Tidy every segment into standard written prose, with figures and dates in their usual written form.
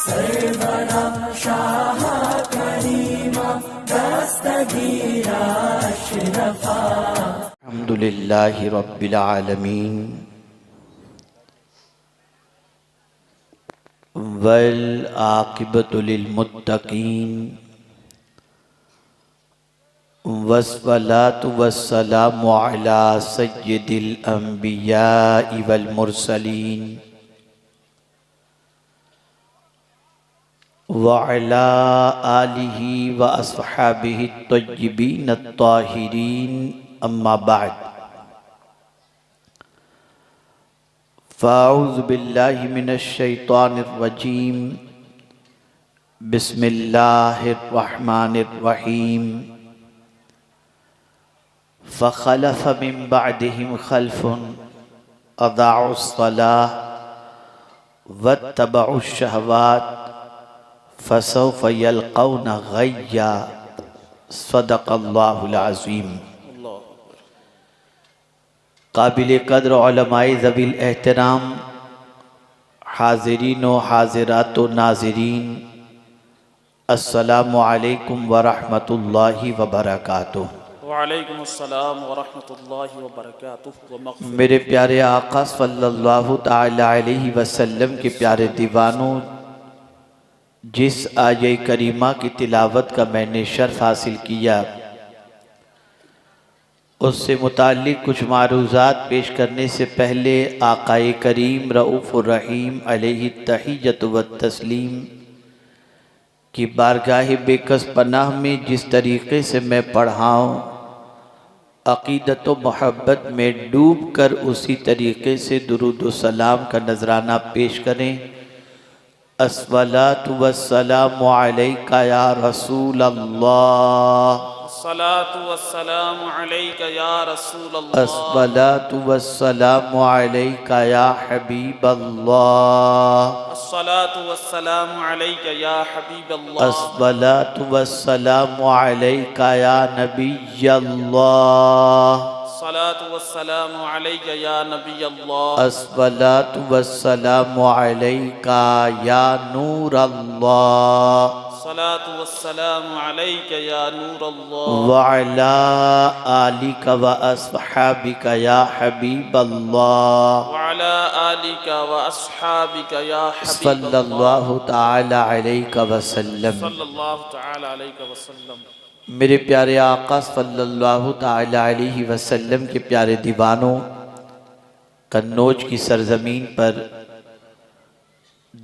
सरवरा शाह करीमा दस्तगीरा अशरफा। अल्हम्दुलिल्लाहि रब्बिल आलमीन वल आक़िबतु लिल मुत्तक़ीन वस्सलातु वस्सलामु अला सय्यिदिल अंबियाइ वल मुरसलीन व अला आलिहि व अस्हाबिहि तय्यिबीन अत्ताहिरीन अम्मा बाद। फ़अऊज़ु बिल्लाहि मिनश शैतानिर रजीम। बिस्मिल्लाहिर रहमानिर रहीम। फ़ख़लफ़ मिन बअदिहिम ख़ल्फ़ुन अज़ाउस्सलाह वत्तबउश्शहवात फ़सौफ़ यल्क़ौना ग़य्या। सदक़ल्लाहुल अज़ीम। काबिल क़द्र उलमाए ज़वील एहतराम, हाज़िरीन व हाज़िरात व नाज़िरीन, अस्सलामु अलैकुम व रहमतुल्लाहि व बरकातुहू। वालेकुम अस्सलाम व रहमतुल्लाहि व बरकातुहू। मेरे प्यारे आका सल्लल्लाहु ताला अलैहि वसल्लम के प्यारे दीवानों, जिस आये करीमा की तिलावत का मैंने शर्फ हासिल किया, उससे मुताल्लिक़ कुछ मारूज़ात पेश करने से पहले आकाए करीम रऊफ़ुर रहीम अलैहि तहिय्यतु व तस्लीम की बारगाह बेकस पनाह में जिस तरीक़े से मैं पढ़ाऊँ, अक़ीदत व मोहब्बत में डूब कर उसी तरीक़े से दुरूद व सलाम का नजराना पेश करें। अस्सलातु वस्सलामु अलैका या रसूल अल्लाह। अस्सलातु वस्सलामु अलैका या रसूल अल्लाह। अस्सलातु वस्सलामु अलैका या हबीब अल्लाह। अस्सलातु वस्सलामु अलैका या हबीब अल्लाह। अस्सलातु वस्सलामु अलैका या नबी अल्लाह। अस्सलातु वस्सलामु अलैका या नबी अल्लाह। अस्सलातु वस्सलामु अलैका या नूर अल्लाह। अस्सलातु वस्सलामु अलैका या नूर अल्लाह। व अला आलिका व अस्हाबिका या हबीब अल्लाह। व अला आलिका व अस्हाबिका या हबीब अल्लाह। सल्लल्लाहु ताला अलैहि वसल्लम। सल्लल्लाहु ताला अलैहि वसल्लम। मेरे प्यारे आका सल्लल्लाहु ताला अलैहि वसल्लम के प्यारे दीवानों, कन्नौज की सरजमीन पर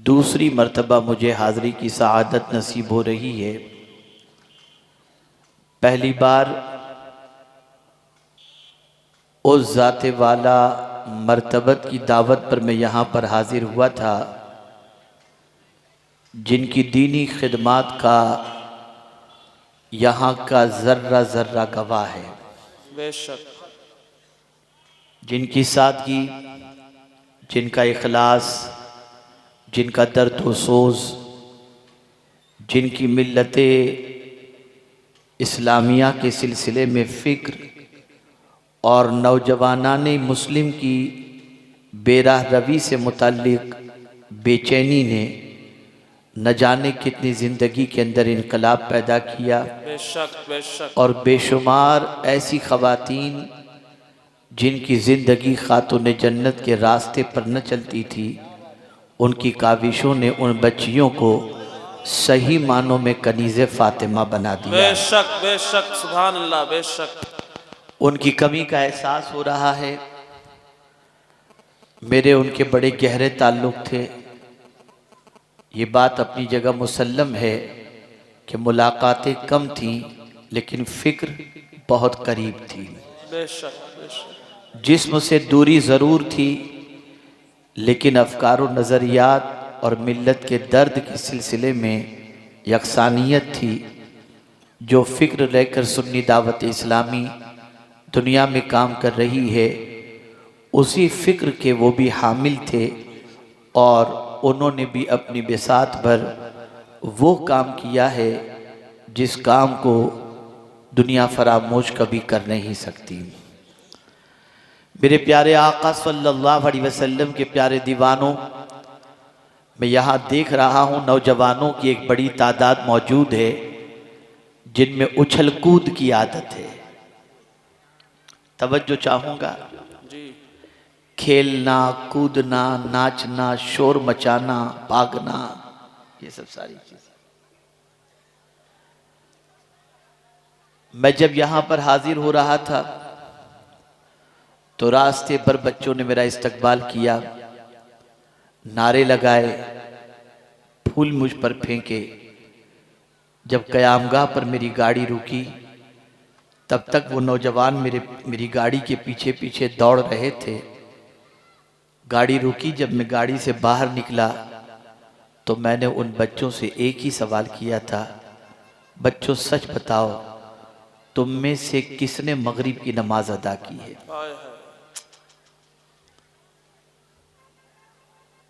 दूसरी मर्तबा मुझे हाज़री की सआदत नसीब हो रही है। पहली बार उस ज़ाते वाला मर्तबत की दावत पर मैं यहाँ पर हाजिर हुआ था, जिनकी दीनी खिदमात का यहाँ का ज़र्रा ज़र्रा गवाह है। बेशक जिनकी सादगी, जिनका इखलास, जिनका दर्द व सोज़, जिनकी मिल्लते इस्लामिया के सिलसिले में फ़िक्र और नौजवानाने मुस्लिम की बेराह रवी से मुताल्लिक़ बेचैनी ने न जाने कितनी ज़िंदगी के अंदर इनकलाब पैदा किया। बेशक बेशक। और बेशुमार ऐसी ख़वातीन जिनकी ज़िंदगी खातून जन्नत के रास्ते पर न चलती थी, उनकी काविशों ने उन बच्चियों को सही मानों में कनीज़े फ़ातिमा बना दिया। बेशक बेशक, सुभान अल्लाह। बेशक उनकी कमी का एहसास हो रहा है। मेरे उनके बड़े गहरे ताल्लुक़ थे। ये बात अपनी जगह मुसल्लम है कि मुलाकातें कम थीं, लेकिन फ़िक्र बहुत करीब थी। बेशक बेशक। जिस्म से दूरी ज़रूर थी, लेकिन अफ़कार व नज़रियात और मिल्लत के दर्द के सिलसिले में यकसानियत थी। जो फ़िक्र लेकर सुन्नी दावत इस्लामी दुनिया में काम कर रही है, उसी फ़िक्र के वो भी हामिल थे और उन्होंने भी अपनी बिसात भर वो काम किया है जिस काम को दुनिया फरामोश कभी कर नहीं सकती। मेरे प्यारे आका सल्लल्लाहु अलैहि वसल्लम के प्यारे दीवानों, मैं यहाँ देख रहा हूँ नौजवानों की एक बड़ी तादाद मौजूद है जिनमें उछल कूद की आदत है। तवज्जो चाहूँगा। जी। खेलना, कूदना, नाचना, शोर मचाना, भागना, ये सब सारी चीजें। मैं जब यहाँ पर हाजिर हो रहा था तो रास्ते पर बच्चों ने मेरा इस्तकबाल किया, नारे लगाए, फूल मुझ पर फेंके। जब कयामगाह पर मेरी गाड़ी रुकी तब तक वो नौजवान मेरी गाड़ी के पीछे पीछे दौड़ रहे थे। गाड़ी रुकी, जब मैं गाड़ी से बाहर निकला तो मैंने उन बच्चों से एक ही सवाल किया था, बच्चों सच बताओ तुम में से किसने मगरिब की नमाज अदा की है?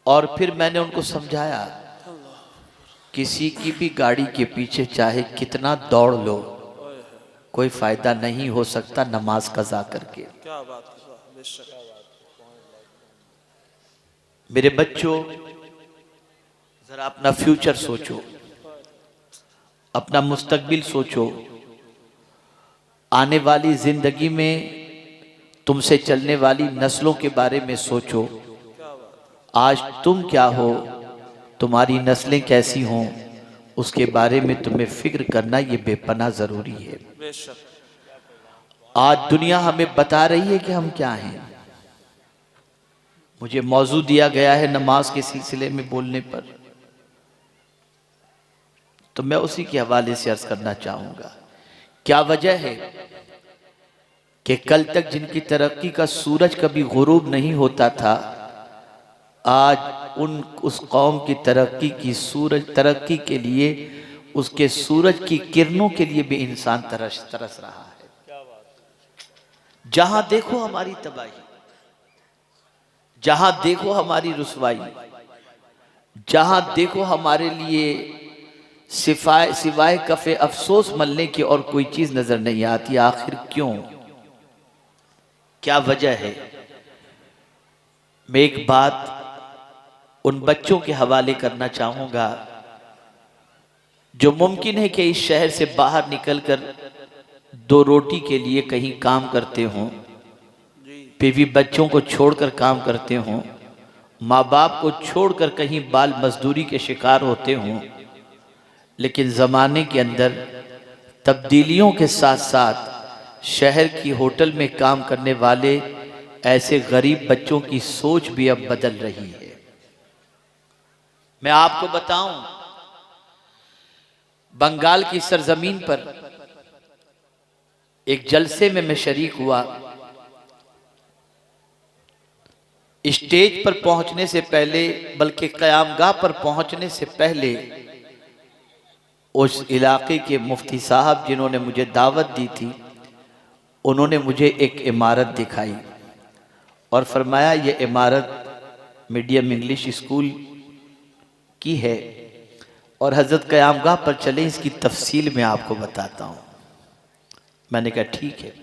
और फिर मैंने उनको समझाया, किसी की भी गाड़ी के पीछे चाहे कितना दौड़ लो, कोई फायदा नहीं हो सकता नमाज कज़ा करके। क्या बात है। मेरे बच्चों, जरा अपना फ्यूचर सोचो, अपना मुस्तकबिल सोचो। आने वाली जिंदगी में तुमसे चलने वाली नस्लों के बारे में सोचो। आज तुम क्या हो, तुम्हारी नस्लें कैसी हों, उसके बारे में तुम्हें फिक्र करना ये बेपनाह जरूरी है। आज दुनिया हमें बता रही है कि हम क्या हैं। मुझे मौजू दिया गया है नमाज के सिलसिले में बोलने पर, तो मैं उसी के हवाले से अर्ज करना चाहूंगा। क्या वजह है कि कल तक जिनकी तरक्की का सूरज कभी गुरूब नहीं होता था, आज उस कौम की तरक्की के लिए, उसके सूरज की किरणों के लिए भी इंसान तरस रहा है। जहां देखो हमारी तबाही, जहां देखो हमारी रुसवाई, जहां देखो हमारे लिए सिवाय कफे अफसोस मलने की और कोई चीज नजर नहीं आती। आखिर क्यों, क्या वजह है? मैं एक बात उन बच्चों के हवाले करना चाहूंगा जो मुमकिन है कि इस शहर से बाहर निकलकर दो रोटी के लिए कहीं काम करते हों, बीवी बच्चों को छोड़कर काम करते हों, माँ बाप को छोड़कर कहीं बाल मजदूरी के शिकार होते हों, लेकिन ज़माने के अंदर तब्दीलियों के साथ साथ शहर की होटल में काम करने वाले ऐसे गरीब बच्चों की सोच भी अब बदल रही है। मैं आपको बताऊं, बंगाल की सरजमीन पर एक जलसे में मैं शरीक हुआ। स्टेज पर पहुंचने से पहले, बल्कि क़यामगाह पर पहुंचने से पहले, उस इलाके के मुफ्ती साहब जिन्होंने मुझे दावत दी थी, उन्होंने मुझे एक इमारत दिखाई और फरमाया ये इमारत मीडियम इंग्लिश स्कूल की है और हजरत क़यामगाह पर चले, इसकी तफसील मैं आपको बताता हूँ। मैंने कहा ठीक है।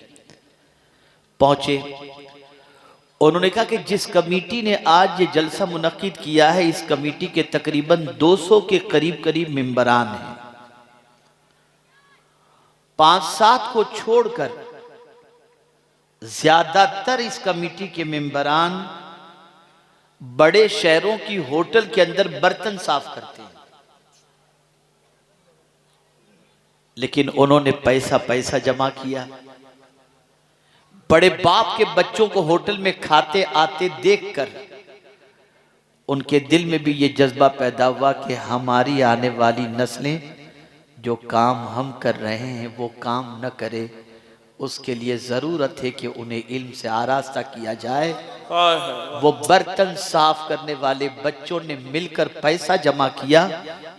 पहुंचे, उन्होंने कहा कि जिस कमेटी ने आज ये जलसा मुनक्किद किया है, इस कमेटी के तकरीबन 200 के करीब मेंबरान हैं। 5-7 को छोड़कर ज्यादातर इस कमेटी के मेंबरान बड़े शहरों की होटल के अंदर बर्तन साफ करते हैं, लेकिन उन्होंने पैसा जमा किया। बड़े बाप के बच्चों को होटल में खाते आते देखकर उनके दिल में भी ये जज्बा पैदा हुआ कि हमारी आने वाली नस्लें जो काम हम कर रहे हैं वो काम न करे, उसके लिए ज़रूरत है कि उन्हें इल्म से आरास्ता किया जाए। वो बर्तन साफ करने वाले बच्चों ने मिलकर पैसा जमा किया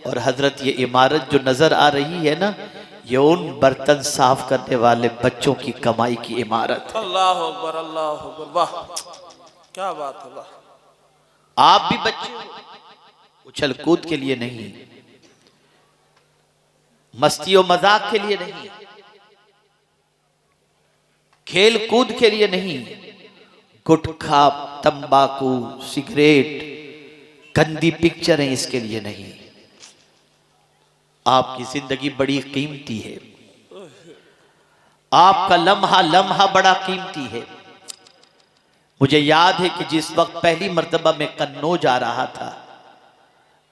और हजरत ये इमारत जो नज़र आ रही है ना, ये उन बर्तन साफ करने वाले बच्चों की कमाई की इमारत है। अल्लाह अकबर, अल्लाह अकबर, वाह क्या बात है, वाह। आप भी बच्चे उछल कूद के लिए नहीं, मस्ती और मजाक के लिए नहीं, खेल कूद के लिए नहीं, गुटखा, तंबाकू, सिगरेट, गंदी पिक्चर है, इसके लिए नहीं। आपकी जिंदगी बड़ी कीमती है, आपका लम्हा लम्हा बड़ा कीमती है। मुझे याद है कि जिस वक्त पहली मर्तबा मैं कन्नौज आ रहा था,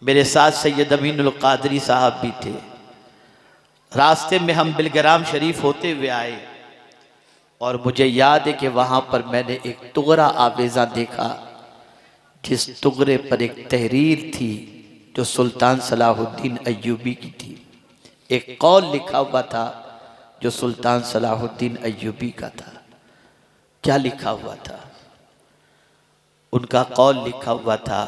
मेरे साथ सैयद अमीनुल कादरी साहब भी थे। रास्ते में हम बिलग्राम शरीफ होते हुए आए और मुझे याद है कि वहां पर मैंने एक तुगरा आवेजा देखा, जिस तुगरे पर एक तहरीर थी जो सुल्तान सलाहुद्दीन अय्यूबी की थी। एक कौल लिखा हुआ था जो सुल्तान सलाहुद्दीन अय्यूबी का था। क्या लिखा हुआ था? उनका कौल लिखा हुआ था,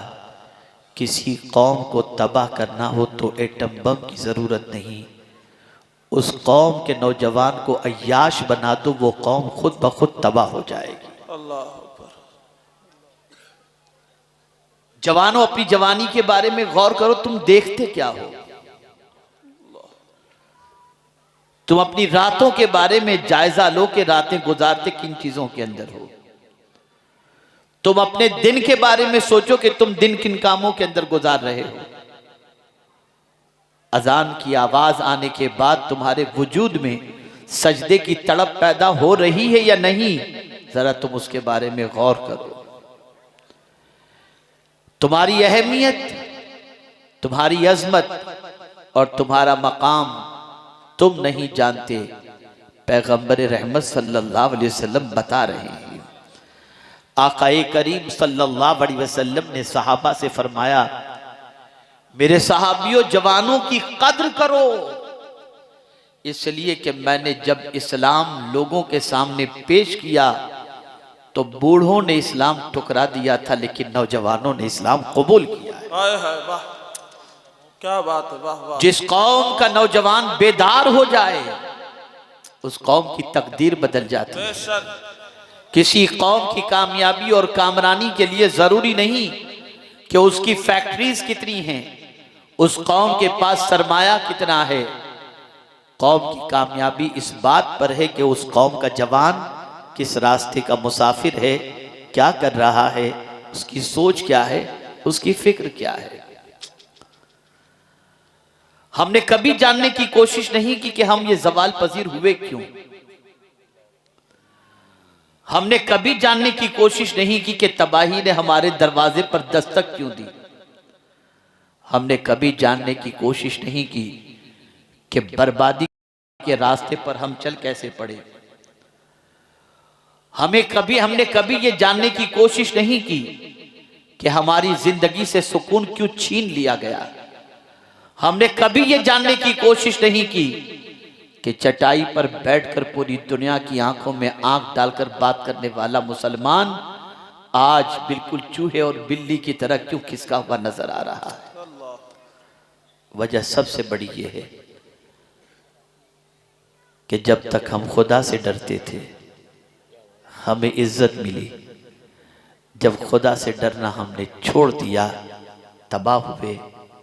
किसी कौम को तबाह करना हो तो एटम बम की ज़रूरत नहीं, उस कौम के नौजवान को अय्याश बना दो, वो कौम खुद ब खुद तबाह हो जाएगी। अल्लाह अकबर। जवानों, अपनी जवानी के बारे में गौर करो, तुम देखते क्या हो? तुम अपनी रातों के बारे में जायजा लो कि रातें गुजारते किन चीजों के अंदर हो। तुम अपने दिन के बारे में सोचो कि तुम दिन किन कामों के अंदर गुजार रहे हो। अजान की आवाज आने के बाद तुम्हारे वजूद में सजदे की तड़प पैदा हो रही है या नहीं, जरा तुम उसके बारे में गौर करो। तुम्हारी अहमियत, तुम्हारी अजमत और तुम्हारा मकाम तुम नहीं जानते, पैगंबर रहमत सल्लल्लाहु अलैहि वसल्लम बता रहे हैं। आकाए करीम सल्लल्लाहु अलैहि वसल्लम ने सहाबा से फरमाया, मेरे सहाबियों, जवानों की कद्र करो, इसलिए कि मैंने जब इस्लाम लोगों के सामने पेश किया तो बूढ़ों ने इस्लाम ठुकरा दिया था, लेकिन नौजवानों ने इस्लाम कबूल किया है। हाय हाय, वाह, क्या बात है, वाह वाह। जिस कौम का नौजवान बेदार हो जाए, उस कौम की तकदीर बदल जाती है। किसी कौम की कामयाबी और कामरानी के लिए जरूरी नहीं कि उसकी फैक्ट्रीज कितनी हैं, उस कौम के पास सरमाया कितना है। कौम की कामयाबी इस बात पर है कि उस कौम का जवान किस रास्ते का मुसाफिर है, क्या कर रहा है, उसकी सोच क्या है, उसकी फिक्र क्या है। हमने कभी जानने की कोशिश नहीं की कि हम ये जवाल पजीर हुए क्यों। हमने कभी जानने की कोशिश नहीं की कि तबाही ने हमारे दरवाजे पर दस्तक क्यों दी। हमने कभी जानने की कोशिश नहीं की कि बर्बादी के रास्ते पर हम चल कैसे पड़े। हमने कभी ये जानने की कोशिश नहीं की कि हमारी जिंदगी से सुकून क्यों छीन लिया गया। हमने कभी ये जानने की कोशिश नहीं की कि चटाई पर बैठकर पूरी दुनिया की आंखों में आंख डालकर बात करने वाला मुसलमान आज बिल्कुल चूहे और बिल्ली की तरह क्यों खिसका हुआ नजर आ रहा है। वजह सबसे बड़ी ये है कि जब तक हम खुदा से डरते थे हमें इज्जत मिली, जब खुदा से डरना हमने छोड़ दिया तबाह हुए,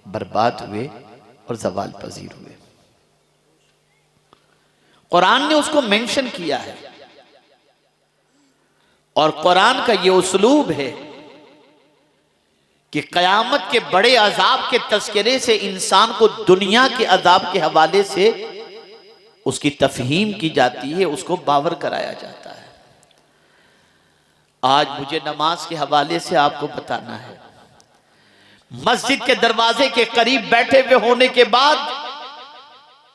बर्बाद हुए और जवाल पजीर हुए। कुरान ने उसको मेंशन किया है और कुरान का ये उस्लूब है कि कयामत के बड़े अजाब के तस्करे से इंसान को दुनिया के अजाब के हवाले से उसकी तफहीम की जाती है, उसको बावर कराया जाता है। आज मुझे नमाज के हवाले से आपको बताना है, मस्जिद के दरवाजे के करीब बैठे हुए होने के बाद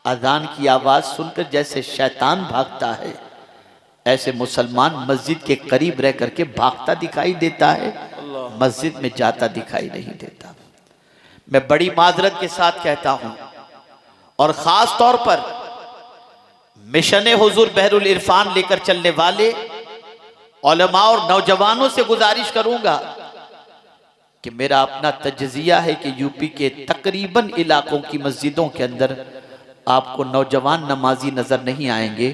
अजान की आवाज सुनकर जैसे शैतान भागता है, ऐसे मुसलमान मस्जिद के करीब रह करके भागता दिखाई देता है, मस्जिद में जाता दिखाई नहीं देता। मैं बड़ी माजरत के साथ कहता हूं और खास तौर पर मिशन हुजूर बहरुल इरफान लेकर चलने वाले उलमा और नौजवानों से गुजारिश करूंगा कि मेरा अपना तजजिया है कि यूपी के तकरीबन इलाकों की मस्जिदों के अंदर आपको नौजवान नमाजी नजर नहीं आएंगे,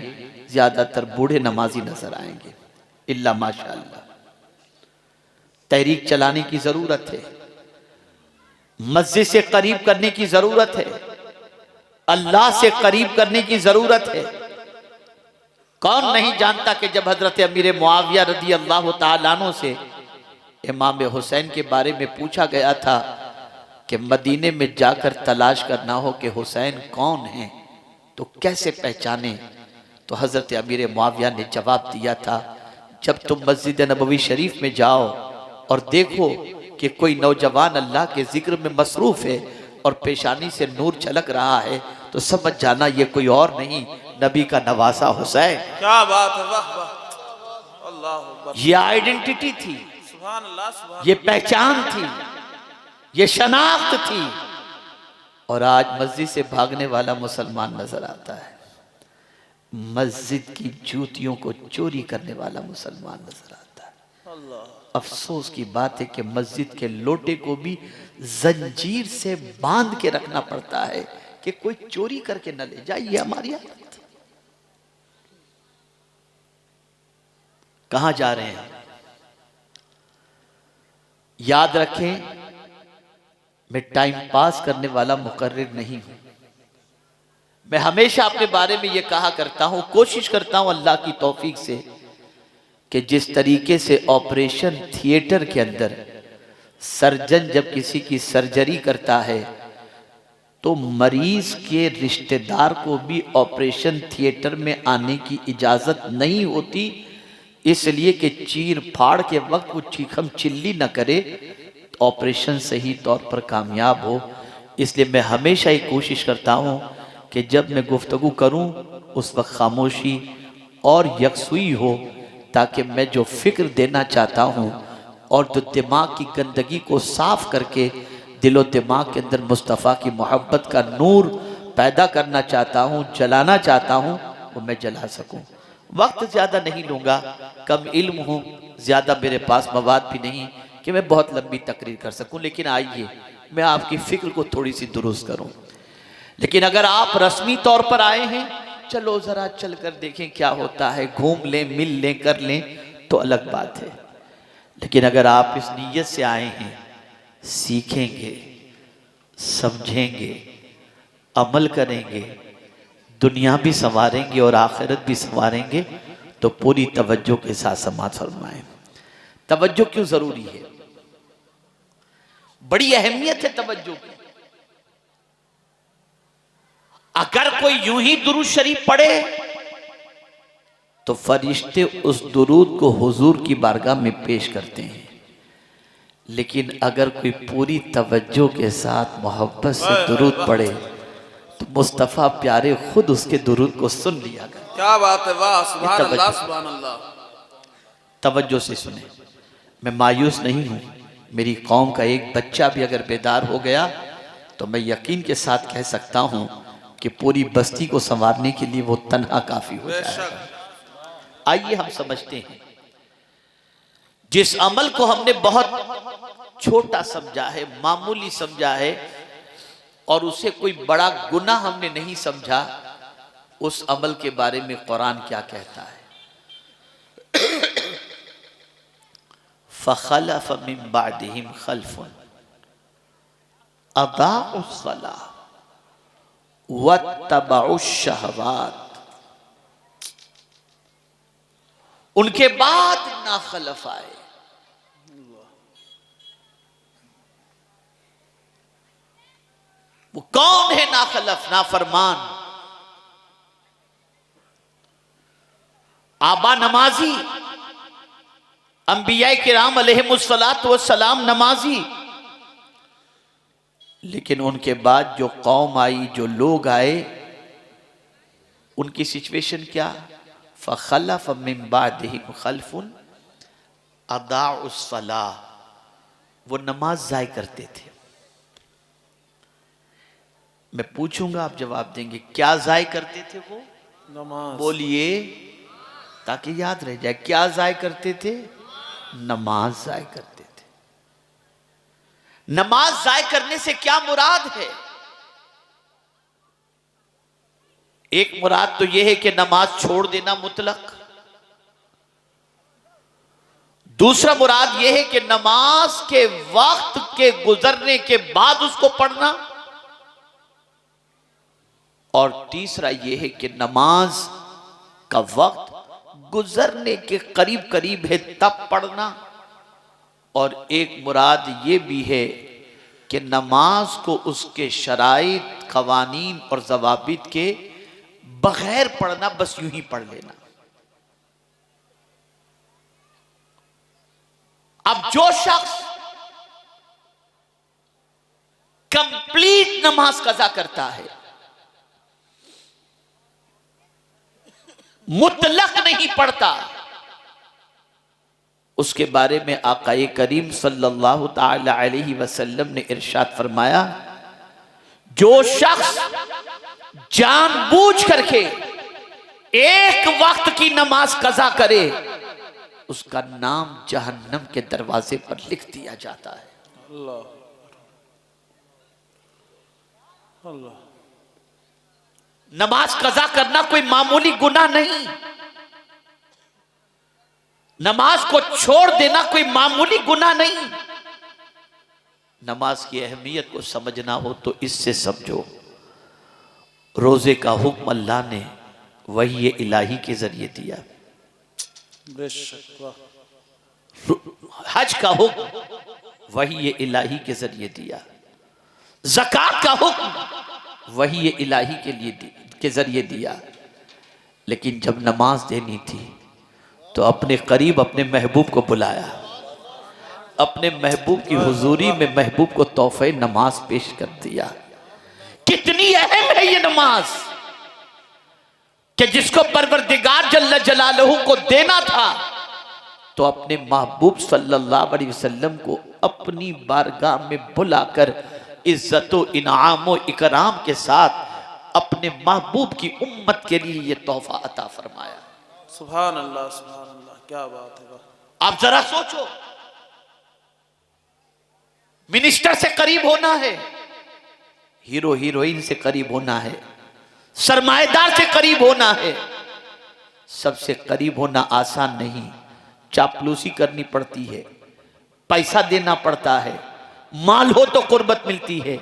ज्यादातर बूढ़े नमाजी नजर आएंगे, इल्ला माशाअल्लाह। तहरीक चलाने की जरूरत है, मस्जिद से करीब करने की जरूरत है, अल्लाह से करीब करने की जरूरत है। कौन नहीं जानता कि जब हजरत अमीर मुआविया रदी अल्लाह तआला अन्हु से इमाम हुसैन के बारे में पूछा गया था कि मदीने में जाकर तलाश करना हो कि हुसैन कौन है तो कैसे पहचाने, तो हज़रत अमीर मुआविया ने जवाब दिया था, जब तुम मस्जिद नबवी शरीफ में जाओ और देखो कि कोई नौजवान अल्लाह के जिक्र में मसरूफ़ है और पेशानी से नूर छलक रहा है, तो समझ जाना ये कोई और नहीं, नबी का नवासा हुसैन। क्या बात है, वाह वाह, अल्लाह अकबर। ये आइडेंटिटी थी, सुभान अल्लाह, सुभान ये पहचान थी, ये शनाख्त थी। और आज मस्जिद से भागने वाला मुसलमान नजर आता है, मस्जिद की जूतियों को चोरी करने वाला मुसलमान नजर आता है। अल्लाह। अफसोस की बात है कि मस्जिद के लोटे को भी जंजीर से बांध के रखना पड़ता है कि कोई चोरी करके न ले जाए। ये हमारी आदत। कहां जा रहे हैं? याद रखें, मैं टाइम पास करने वाला मुकर्रिर नहीं हूं। मैं हमेशा अपने बारे में यह कहा करता हूं, कोशिश करता हूं अल्लाह की तौफीक से कि जिस तरीके से ऑपरेशन थिएटर के अंदर सर्जन जब किसी की सर्जरी करता है तो मरीज के रिश्तेदार को भी ऑपरेशन थिएटर में आने की इजाजत नहीं होती, इसलिए कि चीर फाड़ के वक्त वो चीखम चिल्ली न करे, ऑपरेशन सही तौर पर कामयाब हो। इसलिए मैं हमेशा ही कोशिश करता हूँ कि जब मैं गुफ्तगू करूँ उस वक्त खामोशी और यकसुई हो, ताकि मैं जो फिक्र देना चाहता हूँ और जो दिमाग की गंदगी को साफ करके दिलो दिमाग के अंदर मुस्तफ़ा की मोहब्बत का नूर पैदा करना चाहता हूँ, जलाना चाहता हूँ, वो मैं जला सकूँ। वक्त ज़्यादा नहीं लूँगा, कम इल्म हूँ, ज़्यादा मेरे पास मवाद भी नहीं कि मैं बहुत लंबी तकरीर कर सकूँ, लेकिन आइए मैं आपकी फ़िक्र को थोड़ी सी दुरुस्त करूँ। लेकिन अगर आप रस्मी तौर पर आए हैं, चलो ज़रा चल कर देखें क्या होता है, घूम लें, मिल लें, कर लें, तो अलग बात है। लेकिन अगर आप इस नीयत से आए हैं, सीखेंगे, समझेंगे, अमल करेंगे, दुनिया भी संवारेंगे और आखिरत भी संवारेंगे, तो पूरी तवज्जो के साथ समाअत फरमाएं। तवज्जो क्यों ज़रूरी है? बड़ी अहमियत है तवज्जो की। अगर कोई यूं ही दुरूद शरीफ पढ़े तो फरिश्ते उस दुरूद को हुजूर की बारगाह में पेश करते हैं, लेकिन अगर कोई पूरी तवज्जो के साथ मोहब्बत से दुरूद पढ़े तो मुस्तफ़ा प्यारे खुद उसके दुरूद को सुन लिया करते। क्या बात है, वाह, सुभान अल्लाह, सुभान अल्लाह। तवज्जो से सुने। मैं मायूस नहीं हूँ, मेरी कौम का एक बच्चा भी अगर बेदार हो गया तो मैं यकीन के साथ कह सकता हूँ कि पूरी बस्ती को संवारने के लिए वो तन्हा काफी हो जाएगा। आइए हम समझते हैं, जिस अमल को हमने बहुत छोटा समझा है, मामूली समझा है, और उसे कोई बड़ा गुनाह हमने नहीं समझा, उस अमल के बारे में कुरान क्या कहता है? फ़ख़लफ़ मिन बअदिहिम ख़ल्फ़ुन अदाउस्सलाह वत्तबउश्शहवात। उनके बाद नाखलफ आए, वो कौन है नाखलफ? नाफरमान, आबा नमाजी, अंबिया किराम अलैहिमुस्सलातु वस्सलाम नमाजी, लेकिन उनके बाद जो कौम आई, जो लोग आए, उनकी सिचुएशन क्या? फ़ख़लफ़ मिन बअदिहिम ख़ल्फ़ुन अदाउस्सलाह, वो नमाज ज़ाय करते थे। मैं पूछूंगा, आप जवाब देंगे, क्या ज़ाय करते थे वो? नमाज। बोलिए ताकि याद रह जाए, क्या ज़ाय करते थे? नमाज ज़ाय करते थे। नमाज ज़ाय करने से क्या मुराद है? एक मुराद तो यह है कि नमाज छोड़ देना मुतलक, दूसरा मुराद यह है कि नमाज के वक्त के गुजरने के बाद उसको पढ़ना, और तीसरा यह है कि नमाज का वक्त गुजरने के करीब करीब है तब पढ़ना, और एक मुराद ये भी है कि नमाज को उसके शराइत, कवानीन और ज़वाबित के बगैर पढ़ना, बस यूं ही पढ़ लेना। अब जो शख्स कंप्लीट नमाज कज़ा करता है, मुतलक नहीं पढ़ता, उसके बारे में आकाए करीम सल्लल्लाहु ताला अलैहि वसल्लम ने इरशाद फरमाया, जो शख्स जानबूझ करके एक वक्त की नमाज कज़ा करे, उसका नाम जहन्नम के दरवाजे पर लिख दिया जाता है। अल्लाह अल्लाह। नमाज कज़ा करना कोई मामूली गुनाह नहीं, नमाज को छोड़ देना कोई मामूली गुनाह नहीं। नमाज की अहमियत को समझना हो तो इससे समझो, रोजे का हुक्म अल्लाह ने वही इलाही के जरिए दिया, बेशक वाह। हज का हुक्म वही इलाही के जरिए दिया, ज़कात का हुक्म वही इलाही के जरिए दिया। लेकिन जब नमाज देनी थी तो अपने करीब अपने महबूब को बुलाया, अपने महबूब की हुजूरी में महबूब को तोहफे नमाज पेश कर दिया। कितनी अहम है ये नमाज कि जिसको परवरदिगार जल्ल जलालहू को देना था तो अपने महबूब सल्लल्लाहु अलैहि वसल्लम को अपनी बारगाह में बुलाकर इज्जत व इनाम व इकराम के साथ अपने महबूब की उम्मत के लिए ये तोहफा अता फरमाया। सुभान अल्लाह, सुभान अल्लाह, क्या बात है वाह। आप जरा सोचो, मिनिस्टर से करीब होना है, हीरो हीरोइन से करीब होना है, सरमाएदार से करीब होना है। सबसे करीब होना आसान नहीं, चापलूसी करनी पड़ती है, पैसा देना पड़ता है, माल हो तो कुर्बत मिलती है।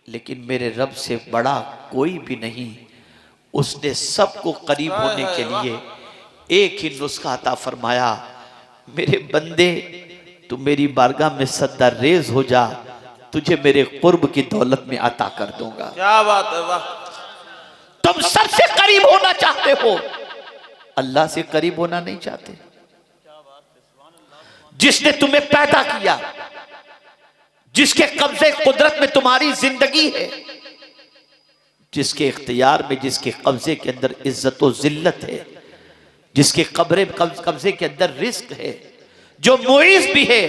लेकिन मेरे रब से बड़ा कोई भी नहीं, उसने सबको करीब होने के लिए एक ही नुस्खा अता फरमाया, मेरे बंदे तू मेरी बारगाह में सद्दा रेज हो जा, तुझे मेरे कुर्ब की दौलत में अता कर दूंगा। क्या बात है वाह। तुम सबसे करीब होना चाहते हो, अल्लाह से करीब होना नहीं चाहते। जिसने तुम्हें पैदा किया, जिसके कब्जे कुदरत में तुम्हारी जिंदगी है, जिसके इख्तियार में, जिसके कब्जे के अंदर इज्जत व जिल्लत है, जिसके कब्जे के अंदर रिस्क है, जो मुईज़ भी है,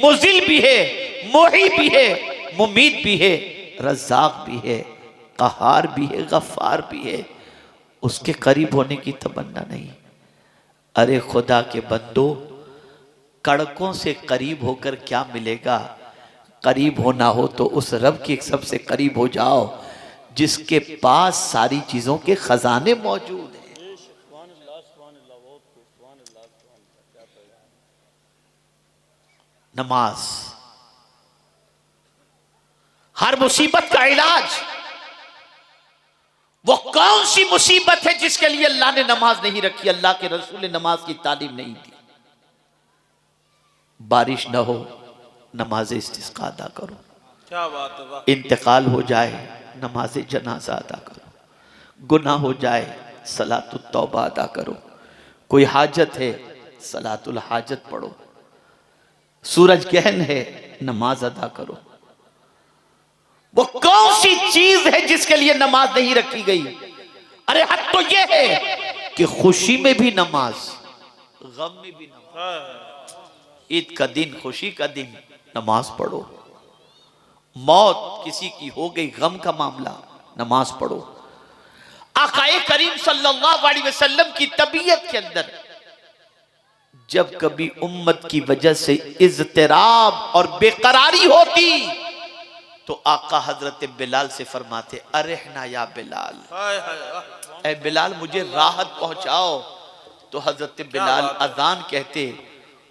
मुज़िल भी है, मोही भी है, मुमीत भी है, रज़्ज़ाक़ भी है, क़हार भी है, गफ़्फ़ार भी है, उसके करीब होने की तमन्ना नहीं। अरे खुदा के बंदो, कड़कों से करीब होकर क्या मिलेगा? करीब होना हो तो उस रब के सबसे करीब हो जाओ जिसके पास सारी चीजों के खजाने मौजूद हैं। नमाज हर मुसीबत का इलाज। वो कौन सी मुसीबत है जिसके लिए अल्लाह ने नमाज नहीं रखी, अल्लाह के रसूल ने नमाज की तालीम नहीं दी? बारिश न हो, नमाज इस्तिस्का अदा करो। क्या बात है वाह। इंतकाल हो जाए, नमाज जनाजा अदा करो। गुनाह हो जाए, सलातुल तौबा अदा करो। कोई हाजत है, सलातुल हाजत पढ़ो। सूरज ग्रहण है, नमाज अदा करो। वो कौन सी चीज है जिसके लिए नमाज नहीं रखी गई? अरे हद तो ये है कि खुशी में भी नमाज, गम में भी नमाज। ईद का दिन, खुशी का दिन, नमाज पढ़ो। मौत किसी की हो गई, गम का मामला, नमाज पढ़ो। आकाए करीम सल्लल्लाहु अलैहि वसल्लम की तबीयत के अंदर जब कभी उम्मत की वजह से इज़्तिराब और बेकरारी होती तो आका हजरत बिलाल से फरमाते, अरेहना या बिलाल, ऐ बिलाल मुझे राहत पहुंचाओ। तो हजरत बिलाल अजान कहते,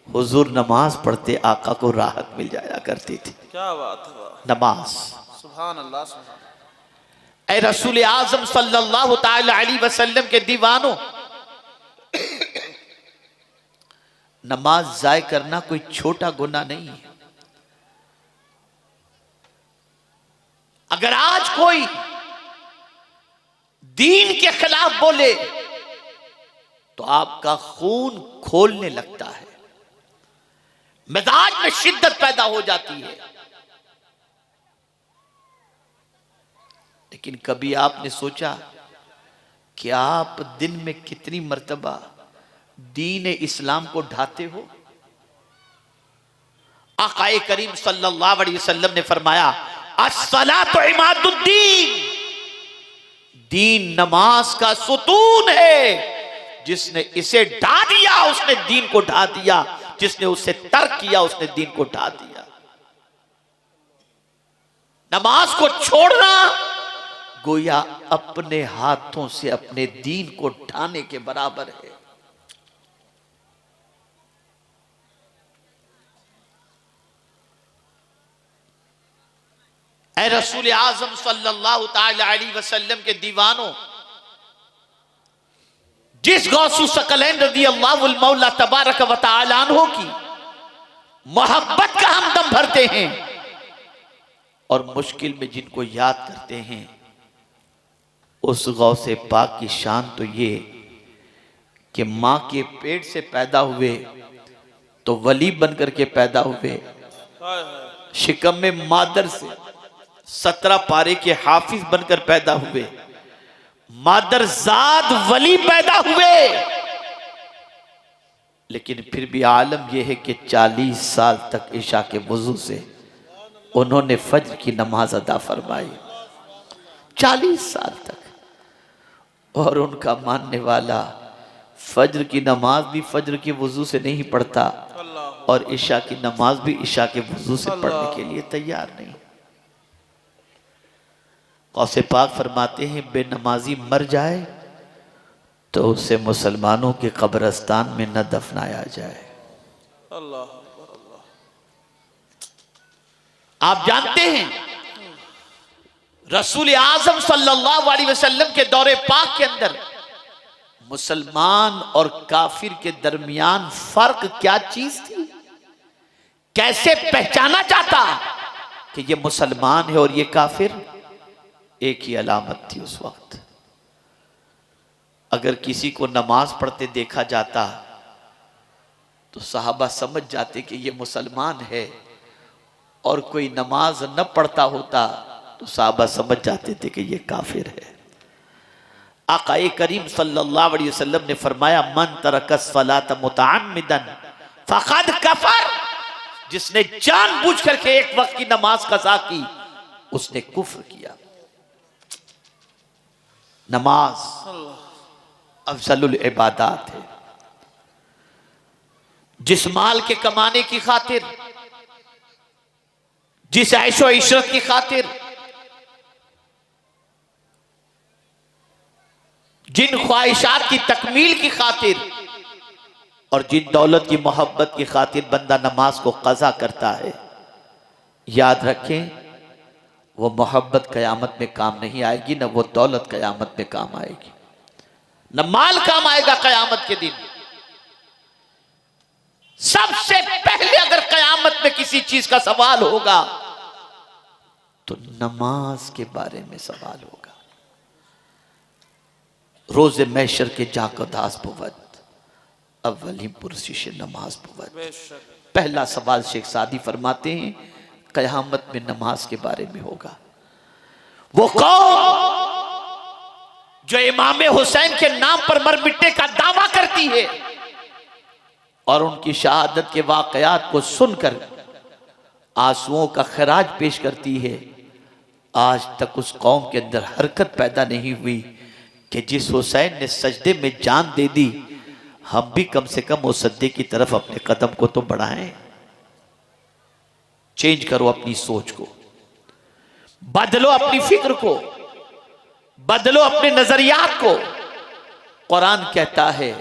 हुजूर नमाज पढ़ते आका को राहत मिल जाया करती थी। क्या बात है वाह। नमाज। सुभान अल्लाह, सुभान। ऐ रसूल आज़म सल्लल्लाहु ताला अलैहि वसल्लम के दीवानों, नमाज जाय करना कोई छोटा गुनाह नहीं है। अगर आज कोई दीन के खिलाफ बोले तो आपका खून खोलने लगता है, मिजाज में शिद्दत पैदा हो जाती है। लेकिन कभी आपने सोचा कि आप दिन में कितनी मर्तबा दीन इस्लाम को ढाते हो? आकाए करीम सल्लल्लाहु अलैहि वसल्लम ने फरमाया, अस्सलातु इमादुद्दीन, दीन नमाज का सुतून है। जिसने इसे ढा दिया उसने दीन को ढा दिया, जिसने उसे तर्क किया उसने दीन को ढा दिया। नमाज को छोड़ना गोया अपने हाथों से अपने दीन को ढाने के बराबर है। ऐ रसूल आजम सल्लल्लाहु ताला अलैहि वसल्लम के दीवानों, जिस गौसु सकलैन रदी अल्लाहुल मौला तबारक व तआला अन्हु की मोहब्बत का हम दम भरते हैं और मुश्किल में जिनको याद करते हैं, उस गौसे पाक की शान तो ये कि मां के पेट से पैदा हुए तो वली बनकर के पैदा हुए, शिकम में मादर से 17 पारे के हाफिज बनकर पैदा हुए, मादर जाद वली पैदा हुए। लेकिन फिर भी आलम यह है कि 40 साल तक इशा के वजू से उन्होंने फज्र की नमाज अदा फरमाई, 40 साल तक। और उनका मानने वाला फज्र की नमाज भी फज्र के वजू से नहीं पढ़ता और इशा की नमाज भी इशा के वजू से पढ़ने के लिए तैयार नहीं। गौसे पाक फरमाते हैं, बेनमाजी मर जाए तो उसे मुसलमानों के कब्रिस्तान में न दफनाया जाए। अल्लाह। आप जानते हैं रसूल आजम सल्लल्लाहु अलैहि वसल्लम के दौरे पाक के अंदर मुसलमान और काफिर के दरमियान फर्क क्या चीज थी? कैसे पहचाना जाता कि ये मुसलमान है और ये काफिर? एक ही अलामत थी उस वक्त। अगर किसी को नमाज पढ़ते देखा जाता तो सहाबा समझ जाते कि ये मुसलमान है, और कोई नमाज न पढ़ता होता तो सहाबा समझ जाते थे कि ये काफिर है। आकाए करीम सल्लल्लाहु अलैहि वसल्लम ने फरमाया, मन तरकस सलात मुतअम्मिदन फक़द कफर, जिसने जानबूझ करके एक वक्त की नमाज कज़ा की उसने कुफ्र किया। नमाज अफजलुल इबादात है। जिस माल के कमाने की खातिर, जिस ऐशो इशरत की खातिर, जिन ख्वाहिशात की तकमील की खातिर और जिन दौलत की मोहब्बत की खातिर बंदा नमाज को कज़ा करता है, याद रखें वो मोहब्बत कयामत में काम नहीं आएगी, न वो दौलत कयामत में काम आएगी, न माल काम आएगा कयामत के दिन। सबसे पहले अगर कयामत में किसी चीज का सवाल होगा तो नमाज के बारे में सवाल होगा। रोजे महशर के जाको दास बुवत अव्वली पुरसिश नमाज बुवत। पहला सवाल शेख सादी फरमाते हैं कयामत में नमाज के बारे में होगा। वो कौम जो इमाम हुसैन के नाम पर मर मिटने का दावा करती है और उनकी शहादत के वाकयात को सुनकर आंसुओं का खराज पेश करती है, आज तक उस कौम के अंदर हरकत पैदा नहीं हुई कि जिस हुसैन ने सजदे में जान दे दी, हम भी कम से कम उस सजदे की तरफ अपने कदम को तो बढ़ाएं। चेंज करो अपनी सोच को, बदलो अपनी फिक्र को, बदलो अपने नजरियात को। कुरान कहता है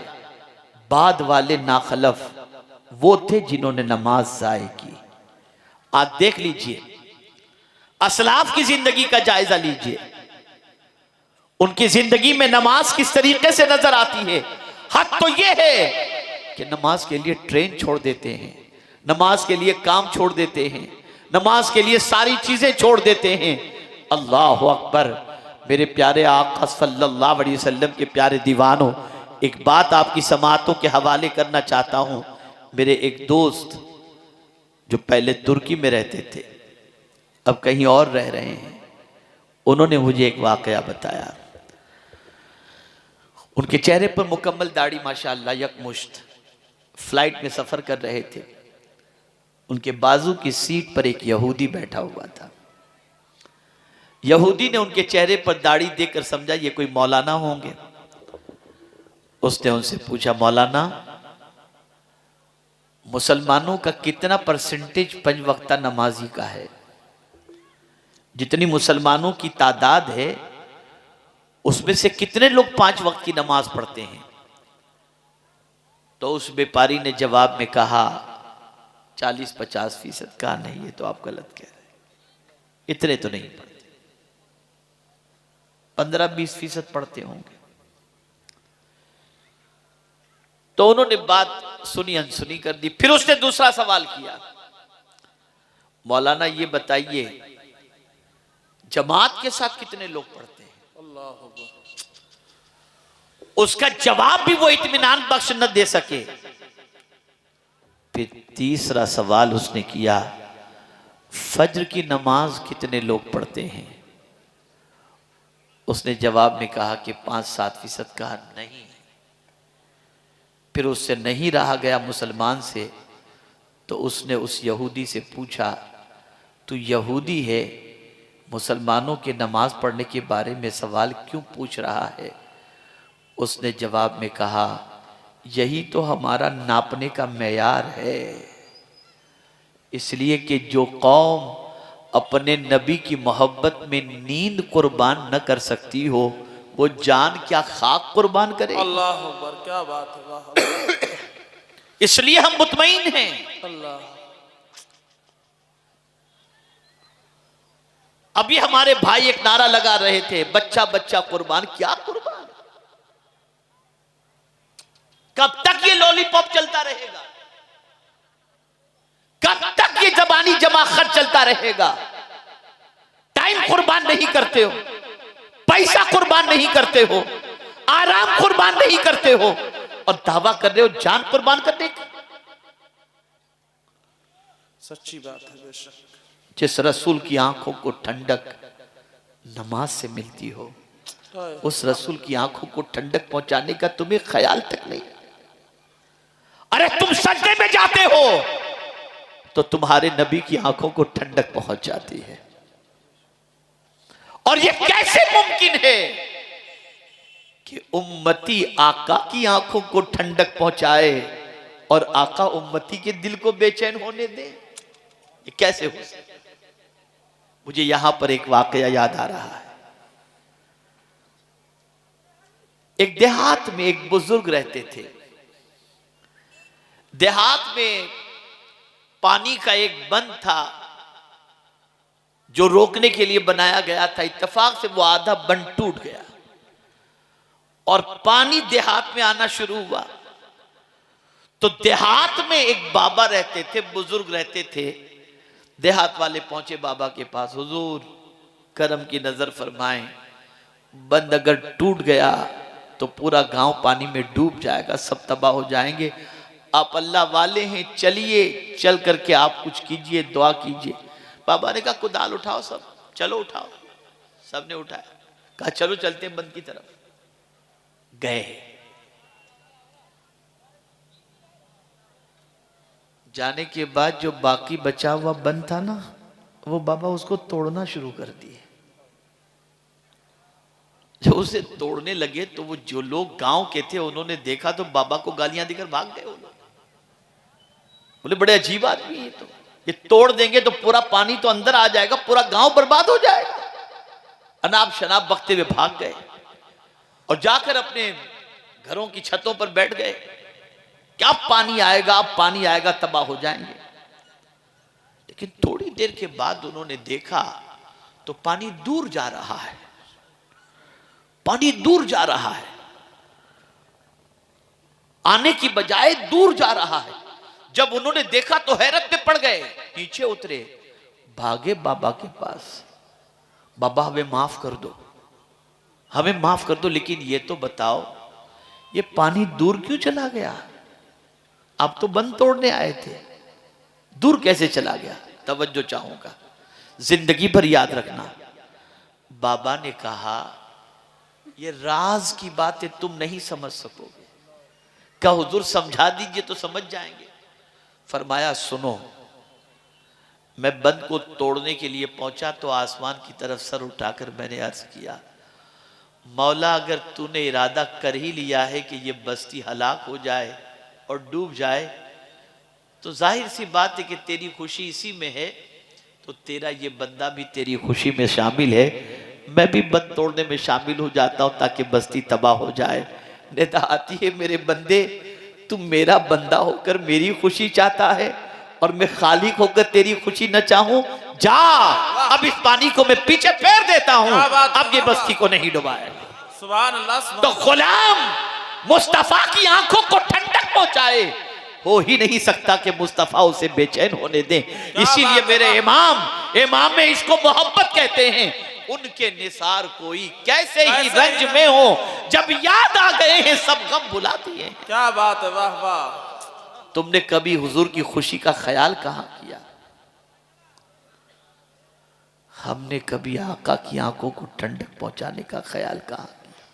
बाद वाले नाखलफ वो थे जिन्होंने नमाज ज़ाय की। आज देख लीजिए, असलाफ की जिंदगी का जायजा लीजिए, उनकी जिंदगी में नमाज किस तरीके से नजर आती है। हद तो यह है कि नमाज के लिए ट्रेन छोड़ देते हैं, नमाज के लिए काम छोड़ देते हैं, नमाज के लिए सारी चीजें छोड़ देते हैं। अल्लाह अकबर। मेरे प्यारे आका सल्लल्लाहु अलैहि वसल्लम के प्यारे दीवानों, एक बात आपकी समातों के हवाले करना चाहता हूं। मेरे एक दोस्त जो पहले तुर्की में रहते थे, अब कहीं और रह रहे हैं, उन्होंने मुझे एक वाकया बताया। उनके चेहरे पर मुकम्मल दाढ़ी माशाअल्लाह यकमुश्त, फ्लाइट में सफर कर रहे थे। उनके बाजू की सीट पर एक यहूदी बैठा हुआ था। यहूदी ने उनके चेहरे पर दाढ़ी देखकर समझा ये कोई मौलाना होंगे। उसने उनसे पूछा, मौलाना, मुसलमानों का कितना परसेंटेज 5 वक्ता नमाजी का है? जितनी मुसलमानों की तादाद है उसमें से कितने लोग 5 वक्त की नमाज पढ़ते हैं? तो उस व्यापारी ने जवाब में कहा 40-50%। कहा नहीं, ये तो आप गलत कह रहे हैं, इतने तो नहीं पढ़ते, 15-20% पढ़ते होंगे। तो उन्होंने बात सुनी अनसुनी कर दी। फिर उसने दूसरा सवाल किया, मौलाना ये बताइए जमात के साथ कितने लोग पढ़ते हैं? अल्लाह अकबर। उसका जवाब भी वो इत्मीनान बख्श न दे सके। फिर तीसरा सवाल उसने किया, फज्र की नमाज कितने लोग पढ़ते हैं? उसने जवाब में कहा कि 5-7%। कहा नहीं। फिर उससे नहीं रहा गया मुसलमान से, तो उसने उस यहूदी से पूछा, तू यहूदी है, मुसलमानों के नमाज पढ़ने के बारे में सवाल क्यों पूछ रहा है? उसने जवाब में कहा, यही तो हमारा नापने का मेयार है। इसलिए कि जो कौम अपने नबी की मोहब्बत में नींद कुर्बान न कर सकती हो, वो जान क्या खाक कुर्बान करे। अल्लाह अकबर, क्या बात है, वाह। इसलिए हम मुतमईन हैं। अल्लाह। अभी हमारे भाई एक नारा लगा रहे थे, बच्चा बच्चा कुर्बान। क्या कुर्बान? कब तक ये लॉलीपॉप चलता रहेगा? कब तक ये जबानी जमा खर्च चलता रहेगा? टाइम कुर्बान नहीं करते हो, पैसा कुर्बान नहीं करते हो, आराम कुर्बान नहीं करते हो, और दावा कर रहे हो जान कुर्बान करने का। सच्ची बात है बेशक। जिस रसूल की आंखों को ठंडक नमाज से मिलती हो, उस रसूल की आंखों को ठंडक पहुंचाने का तुम्हें ख्याल तक नहीं। अरे तुम सजदे में जाते हो तो तुम्हारे नबी की आंखों को ठंडक पहुंच जाती है। और ये कैसे मुमकिन है कि उम्मती आका की आंखों को ठंडक पहुंचाए और आका उम्मती के दिल को बेचैन होने दे? ये कैसे हो सकता? मुझे यहां पर एक वाकया याद आ रहा है। एक देहात में एक बुजुर्ग रहते थे। देहात में पानी का एक बंद था जो रोकने के लिए बनाया गया था। इत्तेफाक से वो आधा बंद टूट गया और पानी देहात में आना शुरू हुआ। तो देहात में एक बाबा रहते थे, बुजुर्ग रहते थे। देहात वाले पहुंचे बाबा के पास, हुजूर करम की नजर फरमाएं, बंद अगर टूट गया तो पूरा गांव पानी में डूब जाएगा, सब तबाह हो जाएंगे। आप अल्लाह वाले हैं, चलिए चल करके आप कुछ कीजिए, दुआ कीजिए। बाबा ने कहा कुदाल उठाओ, सब चलो उठाओ। सबने उठाया, कहा चलो चलते हैं बंद की तरफ। गए। जाने के बाद जो बाकी बचा हुआ बंद था ना, वो बाबा उसको तोड़ना शुरू कर दिए। जब उसे तोड़ने लगे तो वो जो लोग गांव के थे उन्होंने देखा तो बाबा को गालियां देकर भाग गए। वो लोग बोले बड़े अजीब आदमी है, तो ये तोड़ देंगे तो पूरा पानी तो अंदर आ जाएगा, पूरा गांव बर्बाद हो जाएगा। अनाप शनाप बकते हुए भाग गए और जाकर अपने घरों की छतों पर बैठ गए। क्या पानी आएगा, अब पानी आएगा, तबाह हो जाएंगे। लेकिन थोड़ी देर के बाद उन्होंने देखा तो पानी दूर जा रहा है, पानी दूर जा रहा है। आने की बजाय दूर जा रहा है। जब उन्होंने देखा तो हैरत में पड़ गए, नीचे उतरे, भागे बाबा के पास। बाबा हमें माफ कर दो, हमें माफ कर दो, लेकिन ये तो बताओ ये पानी दूर क्यों चला गया? आप तो बंद तोड़ने आए थे, दूर कैसे चला गया? तवज्जो चाहूंगा, जिंदगी भर याद रखना। बाबा ने कहा ये राज की बातें तुम नहीं समझ सकोगे। क्या हुजूर समझा दीजिए तो समझ जाएंगे। फरमाया सुनो, मैं बंद को तोड़ने के लिए पहुंचा तो आसमान की तरफ सर उठाकर मैंने अर्ज किया, मौला अगर तूने इरादा कर ही लिया है कि ये बस्ती हलाक हो जाए और डूब जाए, तो जाहिर सी बात है कि तेरी खुशी इसी में है, तो तेरा ये बंदा भी तेरी खुशी में शामिल है। मैं भी बंद तोड़ने में शामिल हो जाता हूं ताकि बस्ती तबाह हो जाए। निदा आती है, मेरे बंदे तू मेरा बंदा होकर मेरी खुशी चाहता है और मैं खालिक होकर तेरी खुशी न चाहूं? जा, अब इस पानी को मैं पीछे फेर देता हूं, अब ये बस्ती को नहीं डुबाएगा। सुभान अल्लाह, सुभान तो गुलाम मुस्तफा की आंखों को ठंडक पहुंचाए, हो ही नहीं सकता कि मुस्तफा उसे बेचैन होने दे। इसीलिए मेरे इमाम में इसको मोहब्बत कहते हैं। उनके निसार कोई कैसे ही रंज में हो, जब याद आ गए हैं सब गम भुला दिए। क्या बात है, वाह वाह। तुमने कभी हुजूर की खुशी का ख्याल कहां किया? हमने कभी आका की आंखों को ठंडक पहुंचाने का ख्याल कहां किया?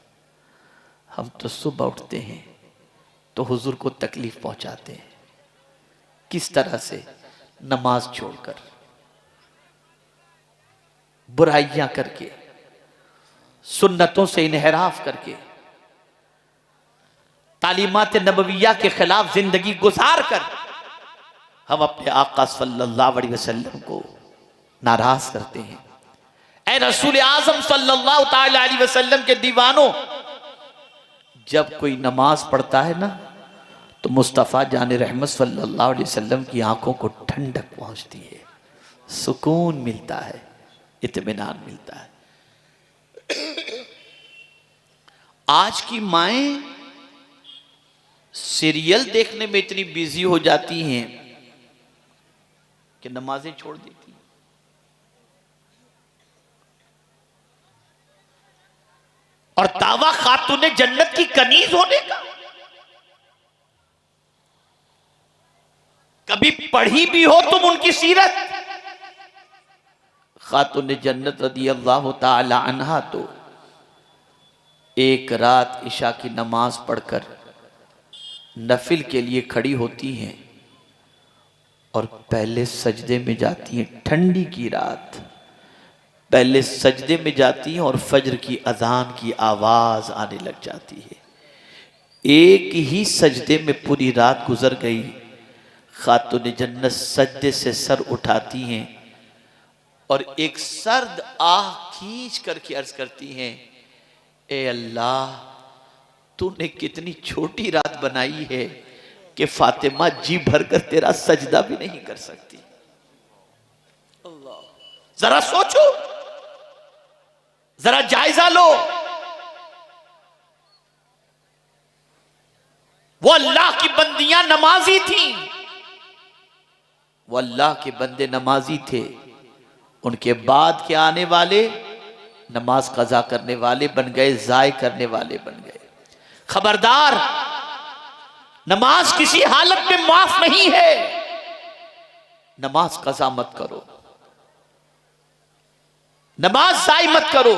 हम तो सुबह उठते हैं तो हुजूर को तकलीफ पहुंचाते हैं। किस तरह से? नमाज छोड़कर, बुराइयां करके, सुन्नतों से इनहराफ करके, तालीमात नबविया के खिलाफ जिंदगी गुजार कर हम अपने आका सल्लल्लाहु अलैहि वसल्लम को नाराज करते हैं। ऐ रसूल आजम सल्लल्लाहु ताला अलैहि वसल्लम के दीवानों, जब कोई नमाज पढ़ता है ना तो मुस्तफ़ा जाने रहमत सल्लल्लाहु अलैहि वसल्लम की आंखों को ठंडक पहुंचती है, सुकून मिलता है, इत्मीनान मिलता है। आज की माएं सीरियल देखने में इतनी बिजी हो जाती हैं कि नमाजें छोड़ देती हैं। और दावा खातूने जन्नत की कनीज होने का कभी पढ़ी भी हो तुम उनकी सीरत? खातूने जन्नत रदी अल्लाह ताला अन्हा तो एक रात इशा की नमाज पढ़कर नफिल के लिए खड़ी होती हैं और पहले सजदे में जाती हैं। ठंडी की रात पहले सजदे में जाती हैं और फजर की अजान की आवाज आने लग जाती है। एक ही सजदे में पूरी रात गुजर गई। खातून जन्नत सजदे से सर उठाती हैं और एक सर्द आह खींच करके अर्ज करती हैं, ए अल्लाह तूने कितनी छोटी रात बनाई है कि फातिमा जी भरकर तेरा सजदा भी नहीं कर सकती। जरा सोचो, जरा जायजा लो। वो अल्लाह की बंदियां नमाजी थी, वो अल्लाह के बंदे नमाजी थे। उनके बाद के आने वाले नमाज कज़ा करने वाले बन गए, ज़ाय करने वाले बन गए। खबरदार, नमाज किसी हालत में माफ नहीं है। नमाज कज़ा मत करो, नमाज ज़ाय मत करो।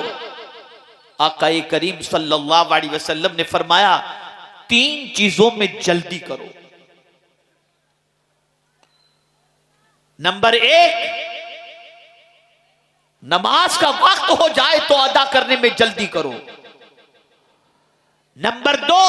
आक़ाए करीम सल्लल्लाहु अलैहि वसल्लम ने फरमाया, 3 चीजों में जल्दी करो। नंबर 1, नमाज का वक्त हो जाए तो अदा करने में जल्दी करो। नंबर 2,